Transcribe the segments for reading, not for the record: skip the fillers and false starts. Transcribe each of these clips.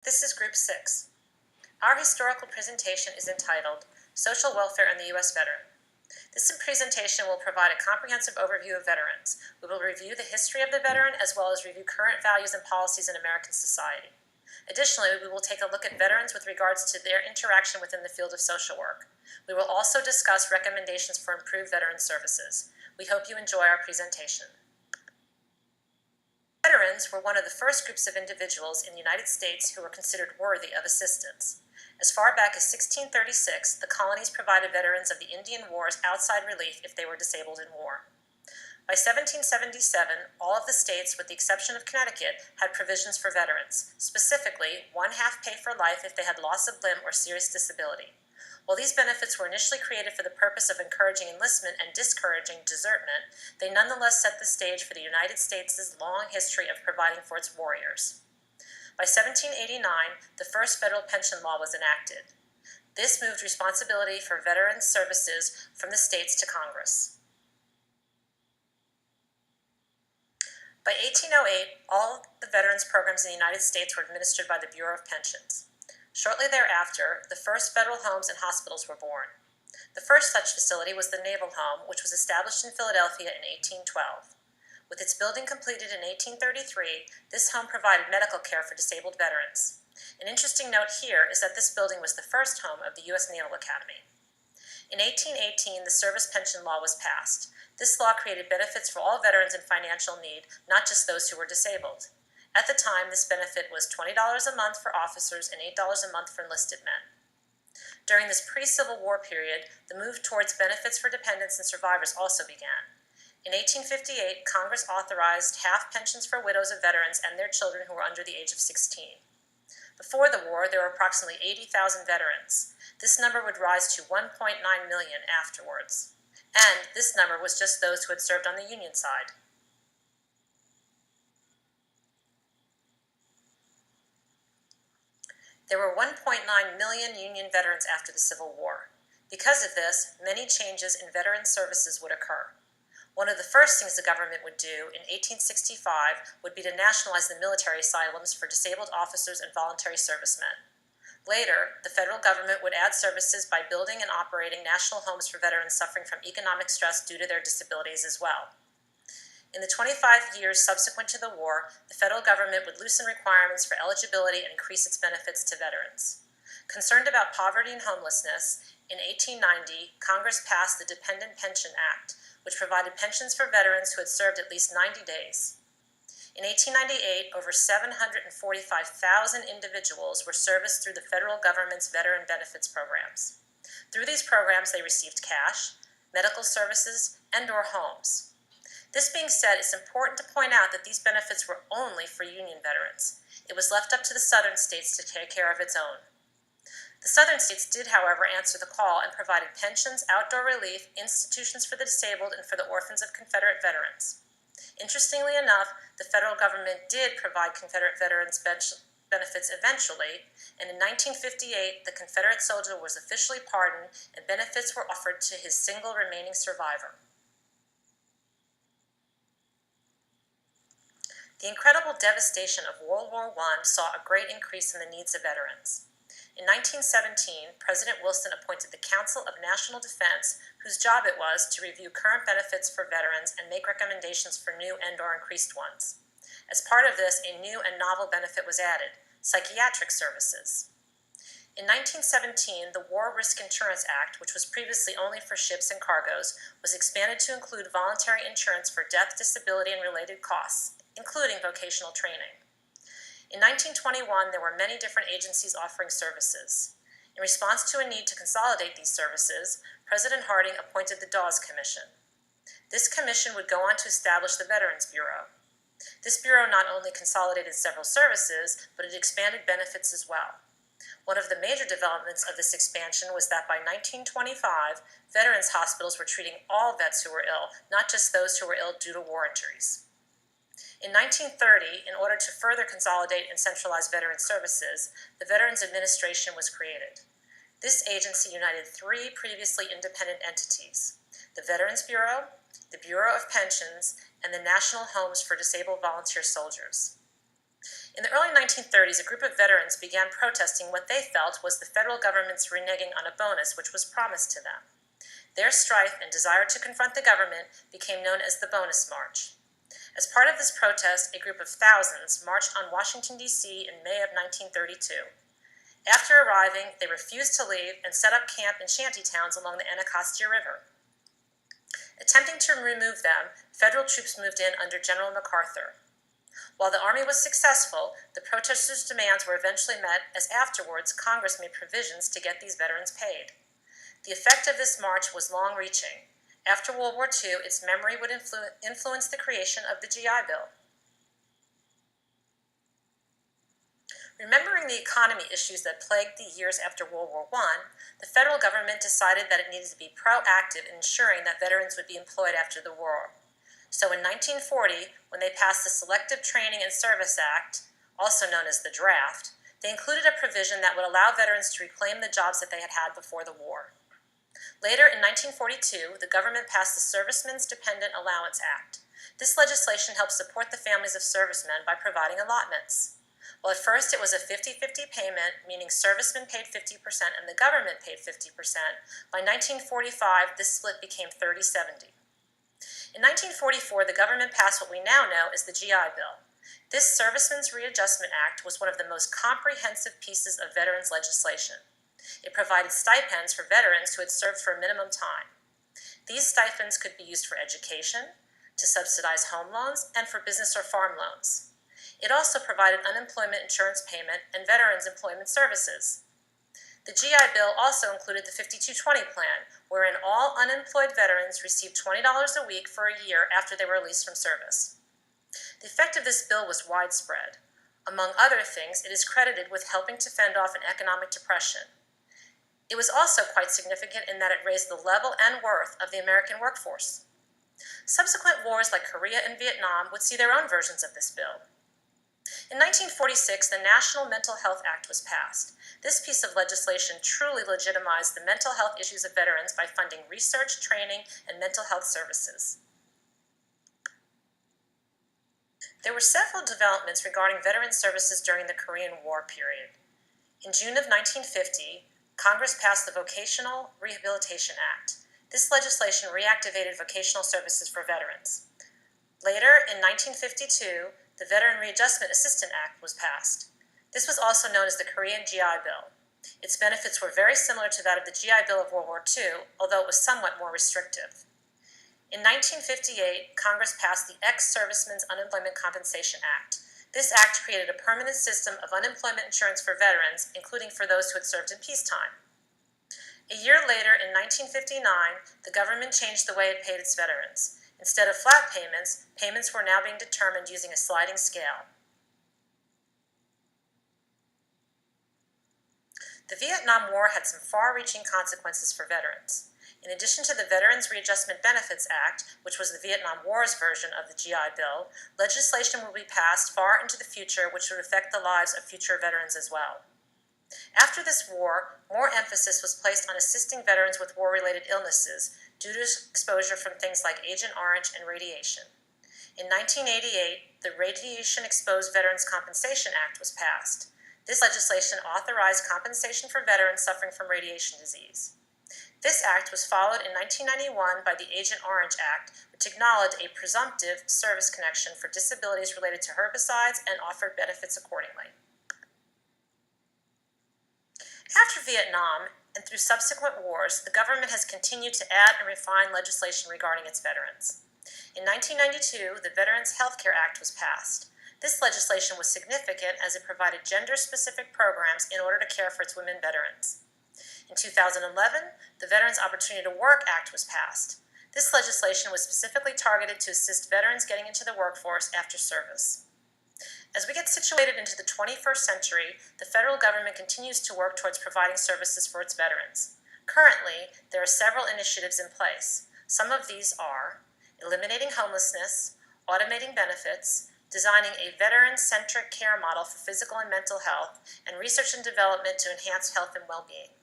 This is Group 6. Our historical presentation is entitled Social Welfare and the U.S. Veteran. This presentation will provide a comprehensive overview of veterans. We will review the history of the veteran as well as review current values and policies in American society. Additionally, we will take a look at veterans with regards to their interaction within the field of social work. We will also discuss recommendations for improved veteran services. We hope you enjoy our presentation. Veterans were one of the first groups of individuals in the United States who were considered worthy of assistance. As far back as 1636, the colonies provided veterans of the Indian Wars outside relief if they were disabled in war. By 1777, all of the states, with the exception of Connecticut, had provisions for veterans, specifically one-half pay for life if they had loss of limb or serious disability. While these benefits were initially created for the purpose of encouraging enlistment and discouraging desertment, they nonetheless set the stage for the United States' long history of providing for its warriors. By 1789, the first federal pension law was enacted. This moved responsibility for veterans' services from the states to Congress. By 1808, all the veterans programs in the United States were administered by the Bureau of Pensions. Shortly thereafter, the first federal homes and hospitals were born. The first such facility was the Naval Home, which was established in Philadelphia in 1812. With its building completed in 1833, this home provided medical care for disabled veterans. An interesting note here is that this building was the first home of the U.S. Naval Academy. In 1818, the Service Pension Law was passed. This law created benefits for all veterans in financial need, not just those who were disabled. At the time, this benefit was $20 a month for officers and $8 a month for enlisted men. During this pre-Civil War period, the move towards benefits for dependents and survivors also began. In 1858, Congress authorized half pensions for widows of veterans and their children who were under the age of 16. Before the war, there were approximately 80,000 veterans. This number would rise to 1.9 million afterwards. And this number was just those who had served on the Union side. There were 1.9 million Union veterans after the Civil War. Because of this, many changes in veteran services would occur. One of the first things the government would do in 1865 would be to nationalize the military asylums for disabled officers and voluntary servicemen. Later, the federal government would add services by building and operating national homes for veterans suffering from economic stress due to their disabilities as well. In the 25 years subsequent to the war, the federal government would loosen requirements for eligibility and increase its benefits to veterans. Concerned about poverty and homelessness, in 1890, Congress passed the Dependent Pension Act, which provided pensions for veterans who had served at least 90 days. In 1898, over 745,000 individuals were serviced through the federal government's veteran benefits programs. Through these programs, they received cash, medical services, and/or homes. This being said, it's important to point out that these benefits were only for Union veterans. It was left up to the Southern states to take care of its own. The Southern states did, however, answer the call and provided pensions, outdoor relief, institutions for the disabled, and for the orphans of Confederate veterans. Interestingly enough, the federal government did provide Confederate veterans benefits eventually, and in 1958, the Confederate soldier was officially pardoned and benefits were offered to his single remaining survivor. The incredible devastation of World War I saw a great increase in the needs of veterans. In 1917, President Wilson appointed the Council of National Defense, whose job it was to review current benefits for veterans and make recommendations for new and/or increased ones. As part of this, a new and novel benefit was added: psychiatric services. In 1917, the War Risk Insurance Act, which was previously only for ships and cargoes, was expanded to include voluntary insurance for death, disability, and related costs, including vocational training. In 1921, there were many different agencies offering services. In response to a need to consolidate these services, President Harding appointed the Dawes Commission. This commission would go on to establish the Veterans Bureau. This bureau not only consolidated several services, but it expanded benefits as well. One of the major developments of this expansion was that by 1925, veterans hospitals were treating all vets who were ill, not just those who were ill due to war injuries. In 1930, in order to further consolidate and centralize veteran services, the Veterans Administration was created. This agency united three previously independent entities: the Veterans Bureau, the Bureau of Pensions, and the National Homes for Disabled Volunteer Soldiers. In the early 1930s, a group of veterans began protesting what they felt was the federal government's reneging on a bonus which was promised to them. Their strife and desire to confront the government became known as the Bonus March. As part of this protest, a group of thousands marched on Washington, D.C. in May of 1932. After arriving, they refused to leave and set up camp in shanty towns along the Anacostia River. Attempting to remove them, federal troops moved in under General MacArthur. While the Army was successful, the protesters' demands were eventually met as afterwards Congress made provisions to get these veterans paid. The effect of this march was long-reaching. After World War II, its memory would influence the creation of the GI Bill. Remembering the economy issues that plagued the years after World War I, the federal government decided that it needed to be proactive in ensuring that veterans would be employed after the war. So in 1940, when they passed the Selective Training and Service Act, also known as the draft, they included a provision that would allow veterans to reclaim the jobs that they had had before the war. Later, in 1942, the government passed the Servicemen's Dependent Allowance Act. This legislation helped support the families of servicemen by providing allotments. Well, at first it was a 50-50 payment, meaning servicemen paid 50% and the government paid 50%. By 1945, this split became 30-70. In 1944, the government passed what we now know as the GI Bill. This Servicemen's Readjustment Act was one of the most comprehensive pieces of veterans legislation. It provided stipends for veterans who had served for a minimum time. These stipends could be used for education, to subsidize home loans, and for business or farm loans. It also provided unemployment insurance payment and veterans employment services. The GI Bill also included the 5220 plan, wherein all unemployed veterans received $20 a week for a year after they were released from service. The effect of this bill was widespread. Among other things, it is credited with helping to fend off an economic depression. It was also quite significant in that it raised the level and worth of the American workforce. Subsequent wars like Korea and Vietnam would see their own versions of this bill. In 1946, the National Mental Health Act was passed. This piece of legislation truly legitimized the mental health issues of veterans by funding research, training, and mental health services. There were several developments regarding veteran services during the Korean War period. In June of 1950, Congress passed the Vocational Rehabilitation Act. This legislation reactivated vocational services for veterans. Later, in 1952, the Veteran Readjustment Assistance Act was passed. This was also known as the Korean GI Bill. Its benefits were very similar to that of the GI Bill of World War II, although it was somewhat more restrictive. In 1958, Congress passed the Ex-Servicemen's Unemployment Compensation Act. This act created a permanent system of unemployment insurance for veterans, including for those who had served in peacetime. A year later, in 1959, the government changed the way it paid its veterans. Instead of flat payments, payments were now being determined using a sliding scale. The Vietnam War had some far-reaching consequences for veterans. In addition to the Veterans Readjustment Benefits Act, which was the Vietnam War's version of the GI Bill, legislation will be passed far into the future which would affect the lives of future veterans as well. After this war, more emphasis was placed on assisting veterans with war-related illnesses due to exposure from things like Agent Orange and radiation. In 1988, the Radiation Exposed Veterans Compensation Act was passed. This legislation authorized compensation for veterans suffering from radiation disease. This act was followed in 1991 by the Agent Orange Act, which acknowledged a presumptive service connection for disabilities related to herbicides and offered benefits accordingly. After Vietnam, and through subsequent wars, the government has continued to add and refine legislation regarding its veterans. In 1992, the Veterans Health Care Act was passed. This legislation was significant as it provided gender-specific programs in order to care for its women veterans. In 2011, the Veterans Opportunity to Work Act was passed. This legislation was specifically targeted to assist veterans getting into the workforce after service. As we get situated into the 21st century, the federal government continues to work towards providing services for its veterans. Currently, there are several initiatives in place. Some of these are eliminating homelessness, automating benefits, designing a veteran-centric care model for physical and mental health, and research and development to enhance health and well-being.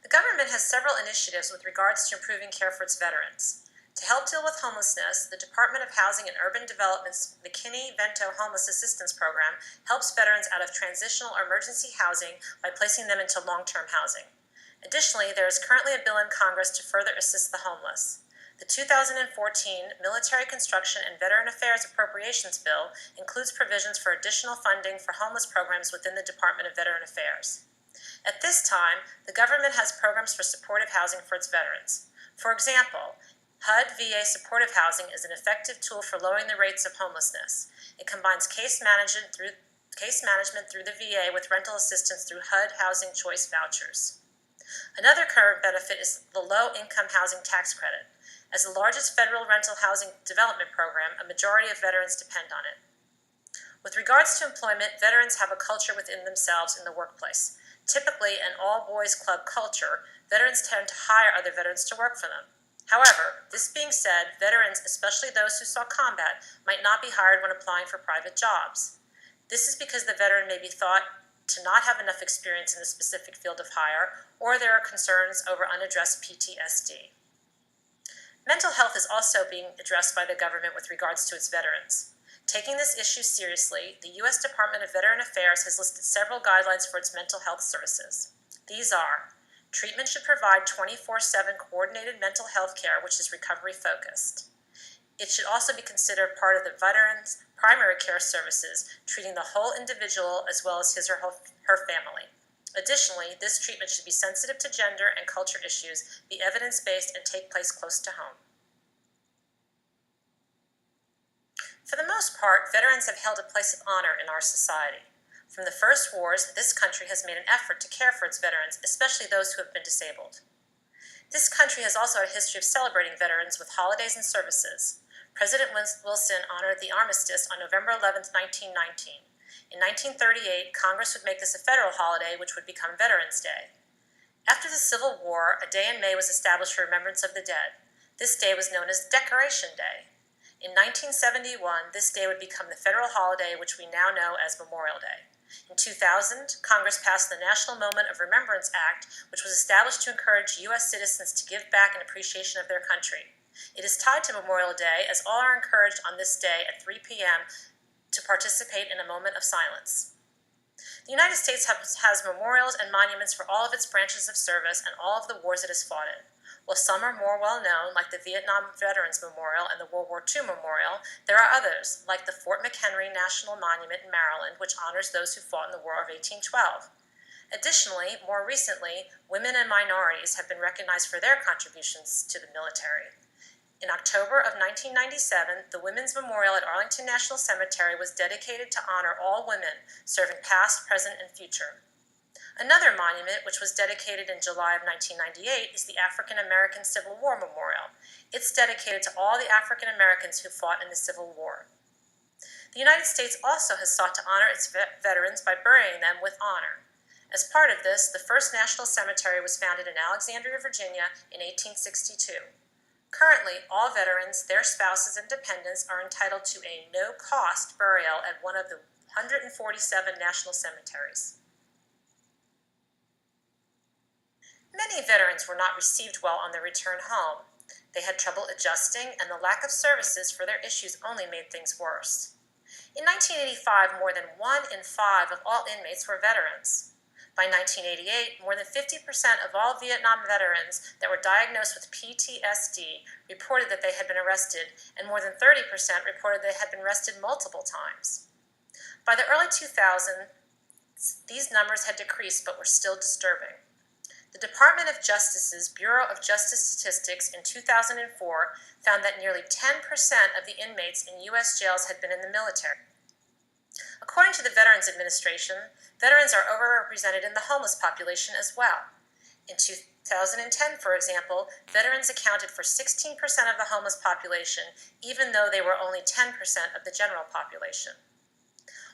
The government has several initiatives with regards to improving care for its veterans. To help deal with homelessness, the Department of Housing and Urban Development's McKinney-Vento Homeless Assistance Program helps veterans out of transitional or emergency housing by placing them into long-term housing. Additionally, there is currently a bill in Congress to further assist the homeless. The 2014 Military Construction and Veteran Affairs Appropriations Bill includes provisions for additional funding for homeless programs within the Department of Veteran Affairs. At this time, the government has programs for supportive housing for its veterans. For example, HUD VA Supportive Housing is an effective tool for lowering the rates of homelessness. It combines case management through the VA with rental assistance through HUD Housing Choice Vouchers. Another current benefit is the Low-Income Housing Tax Credit. As the largest federal rental housing development program, a majority of veterans depend on it. With regards to employment, veterans have a culture within themselves in the workplace. Typically, an all-boys club culture, veterans tend to hire other veterans to work for them. However, this being said, veterans, especially those who saw combat, might not be hired when applying for private jobs. This is because the veteran may be thought to not have enough experience in the specific field of hire, or there are concerns over unaddressed PTSD. Mental health is also being addressed by the government with regards to its veterans. Taking this issue seriously, the U.S. Department of Veteran Affairs has listed several guidelines for its mental health services. These are: treatment should provide 24/7 coordinated mental health care, which is recovery-focused. It should also be considered part of the veteran's primary care services, treating the whole individual as well as his or her family. Additionally, this treatment should be sensitive to gender and culture issues, be evidence-based, and take place close to home. For the most part, veterans have held a place of honor in our society. From the first wars, this country has made an effort to care for its veterans, especially those who have been disabled. This country has also had a history of celebrating veterans with holidays and services. President Wilson honored the armistice on November 11, 1919. In 1938, Congress would make this a federal holiday, which would become Veterans Day. After the Civil War, a day in May was established for remembrance of the dead. This day was known as Decoration Day. In 1971, this day would become the federal holiday, which we now know as Memorial Day. In 2000, Congress passed the National Moment of Remembrance Act, which was established to encourage U.S. citizens to give back in appreciation of their country. It is tied to Memorial Day, as all are encouraged on this day at 3 p.m. to participate in a moment of silence. The United States has memorials and monuments for all of its branches of service and all of the wars it has fought in. While some are more well-known, like the Vietnam Veterans Memorial and the World War II Memorial, there are others, like the Fort McHenry National Monument in Maryland, which honors those who fought in the War of 1812. Additionally, more recently, women and minorities have been recognized for their contributions to the military. In October of 1997, the Women's Memorial at Arlington National Cemetery was dedicated to honor all women serving past, present, and future. Another monument, which was dedicated in July of 1998, is the African American Civil War Memorial. It's dedicated to all the African Americans who fought in the Civil War. The United States also has sought to honor its veterans by burying them with honor. As part of this, the first national cemetery was founded in Alexandria, Virginia in 1862. Currently, all veterans, their spouses, and dependents are entitled to a no-cost burial at one of the 147 national cemeteries. Many veterans were not received well on their return home. They had trouble adjusting, and the lack of services for their issues only made things worse. In 1985, more than 1 in 5 of all inmates were veterans. By 1988, more than 50% of all Vietnam veterans that were diagnosed with PTSD reported that they had been arrested, and more than 30% reported they had been arrested multiple times. By the early 2000s, these numbers had decreased but were still disturbing. The Department of Justice's Bureau of Justice Statistics in 2004 found that nearly 10% of the inmates in U.S. jails had been in the military. According to the Veterans Administration, veterans are overrepresented in the homeless population as well. In 2010, for example, veterans accounted for 16% of the homeless population, even though they were only 10% of the general population.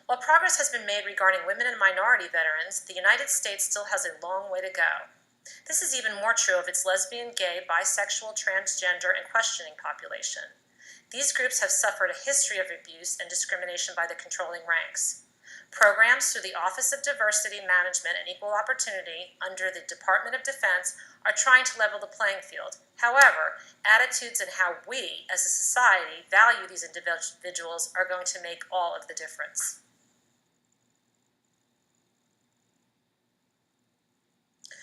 While progress has been made regarding women and minority veterans, the United States still has a long way to go. This is even more true of its lesbian, gay, bisexual, transgender, and questioning population. These groups have suffered a history of abuse and discrimination by the controlling ranks. Programs through the Office of Diversity Management and Equal Opportunity under the Department of Defense are trying to level the playing field. However, attitudes and how we, as a society, value these individuals are going to make all of the difference.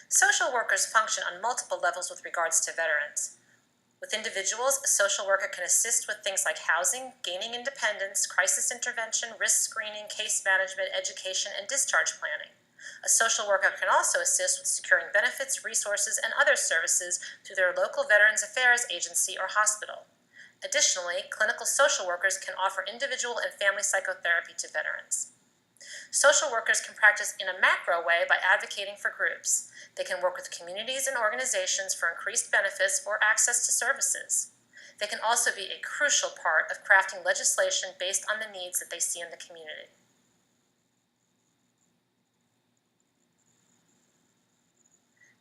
Social workers function on multiple levels with regards to veterans. With individuals, a social worker can assist with things like housing, gaining independence, crisis intervention, risk screening, case management, education, and discharge planning. A social worker can also assist with securing benefits, resources, and other services through their local Veterans Affairs agency or hospital. Additionally, clinical social workers can offer individual and family psychotherapy to veterans. Social workers can practice in a macro way by advocating for groups. They can work with communities and organizations for increased benefits or access to services. They can also be a crucial part of crafting legislation based on the needs that they see in the community.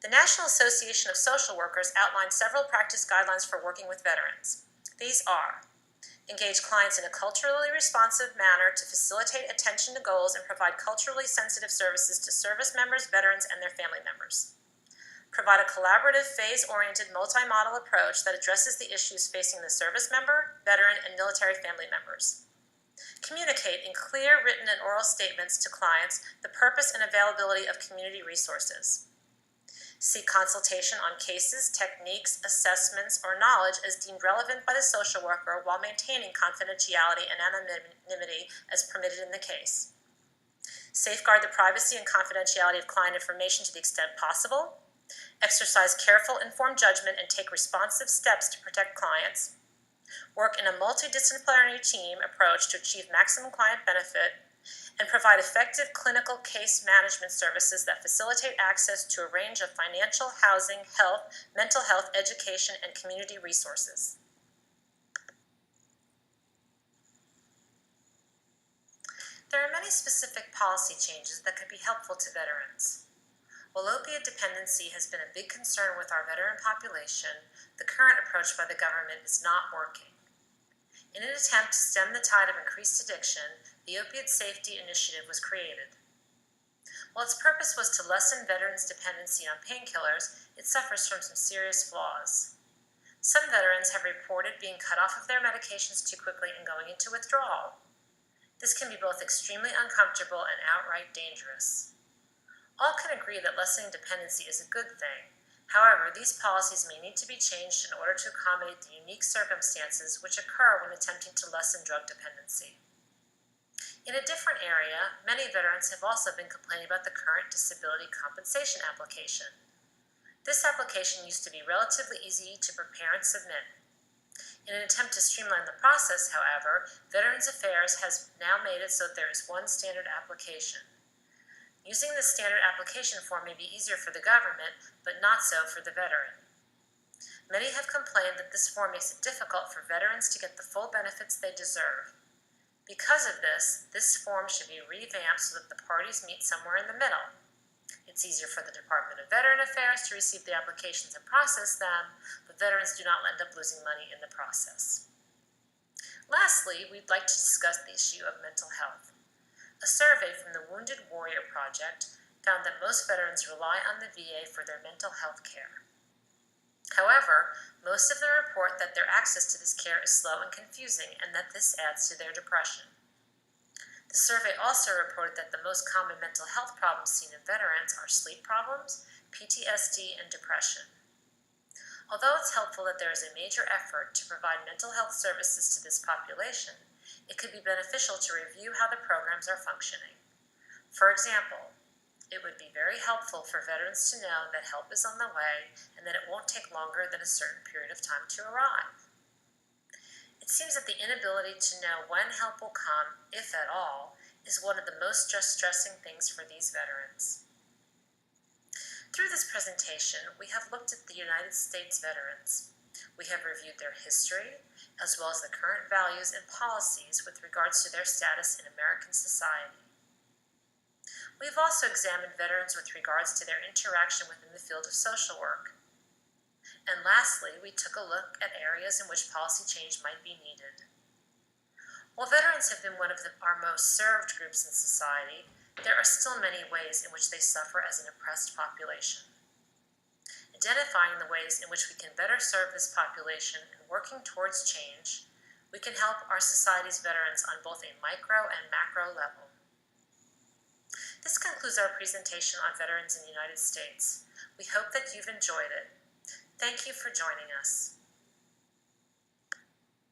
The National Association of Social Workers outlines several practice guidelines for working with veterans. These are: engage clients in a culturally responsive manner to facilitate attention to goals and provide culturally sensitive services to service members, veterans, and their family members. Provide a collaborative, phase-oriented, multi-model approach that addresses the issues facing the service member, veteran, and military family members. Communicate in clear written and oral statements to clients the purpose and availability of community resources. Seek consultation on cases, techniques, assessments, or knowledge as deemed relevant by the social worker while maintaining confidentiality and anonymity as permitted in the case. Safeguard the privacy and confidentiality of client information to the extent possible. Exercise careful, informed judgment and take responsive steps to protect clients. Work in a multidisciplinary team approach to achieve maximum client benefit, and provide effective clinical case management services that facilitate access to a range of financial, housing, health, mental health, education, and community resources. There are many specific policy changes that could be helpful to veterans. While opiate dependency has been a big concern with our veteran population, the current approach by the government is not working. In an attempt to stem the tide of increased addiction, the Opiate Safety Initiative was created. While its purpose was to lessen veterans' dependency on painkillers, it suffers from some serious flaws. Some veterans have reported being cut off of their medications too quickly and going into withdrawal. This can be both extremely uncomfortable and outright dangerous. All can agree that lessening dependency is a good thing. However, these policies may need to be changed in order to accommodate the unique circumstances which occur when attempting to lessen drug dependency. In a different area, many veterans have also been complaining about the current disability compensation application. This application used to be relatively easy to prepare and submit. In an attempt to streamline the process, however, Veterans Affairs has now made it so that there is one standard application. Using this standard application form may be easier for the government, but not so for the veteran. Many have complained that this form makes it difficult for veterans to get the full benefits they deserve. Because of this form should be revamped so that the parties meet somewhere in the middle. It's easier for the Department of Veteran Affairs to receive the applications and process them, but veterans do not end up losing money in the process. Lastly, we'd like to discuss the issue of mental health. A survey from the Wounded Warrior Project found that most veterans rely on the VA for their mental health care. However, most of them report that their access to this care is slow and confusing and that this adds to their depression. The survey also reported that the most common mental health problems seen in veterans are sleep problems, PTSD, and depression. Although it's helpful that there is a major effort to provide mental health services to this population, it could be beneficial to review how the programs are functioning. For example, it would be very helpful for veterans to know that help is on the way and that it won't take longer than a certain period of time to arrive. It seems that the inability to know when help will come, if at all, is one of the most distressing things for these veterans. Through this presentation, we have looked at the United States veterans. We have reviewed their history, as well as the current values and policies with regards to their status in American society. We've also examined veterans with regards to their interaction within the field of social work. And lastly, we took a look at areas in which policy change might be needed. While veterans have been one of our most served groups in society, there are still many ways in which they suffer as an oppressed population. Identifying the ways in which we can better serve this population and working towards change, we can help our society's veterans on both a micro and macro level. This concludes our presentation on veterans in the United States. We hope that you've enjoyed it. Thank you for joining us.